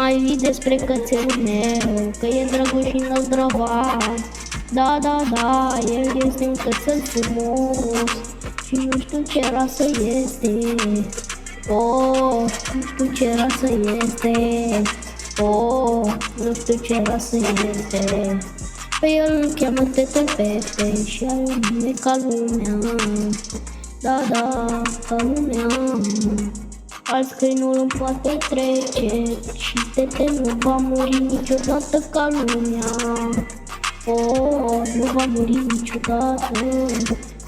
mai despre cățelul meu, că e drăguț și năzdrăvat. Da, da, da, el este un cățel frumos și nu știu ce rasă este. Oh, nu știu ce rasă este. Oh, nu știu ce rasă este. Pe el îl cheamă Tete Pepe și are un nume ca lumea. Da, da, ca lumea. Alți câini nu îl poate trece și Tete nu va muri niciodată ca lumea. Oh, nu va muri niciodată.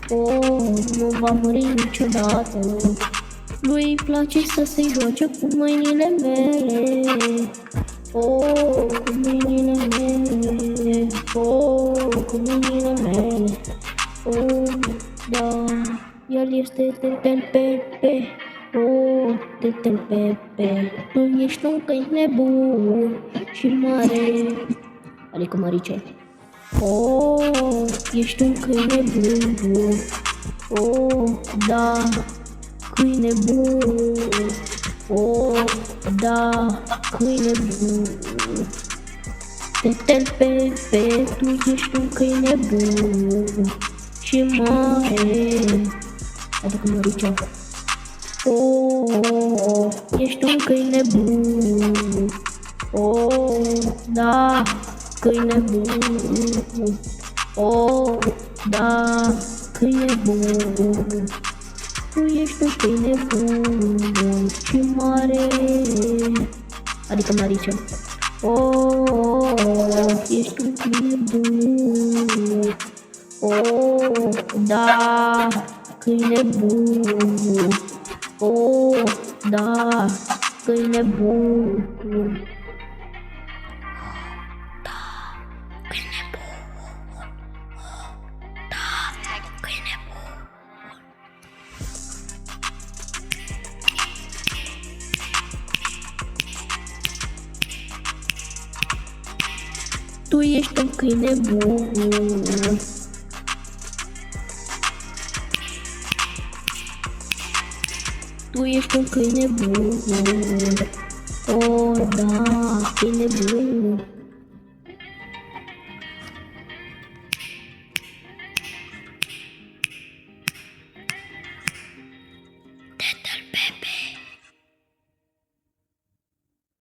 Oh, nu va muri niciodată. Lui îi place să se joace cu mâinile mele. Oh, cu mâinile mele. Oh, cu mâinile mele. Oh, da, el este Tete Pepe. Oh, Tete Pepe, tu ești un câine nebun și mare, adică mărice. Oh, ești un câine bun. Oh, da, câine bun. Oh, da, câine bun. Tete Pepe, tu ești un câine bun și mare, adică mărice. Oh, ești un câine bun. Oh, da, câine bun. Oh, da, câine bun. Tu ești un câine bun și mare, adică mărice. Oh, ești un câine bun. Oh, da, câine bun. Oh, da, câine bun. Da, câine bun. Da, câine bun. Tu ești un câine bun. Tu ești un câine bun. Oh, da, câine bun.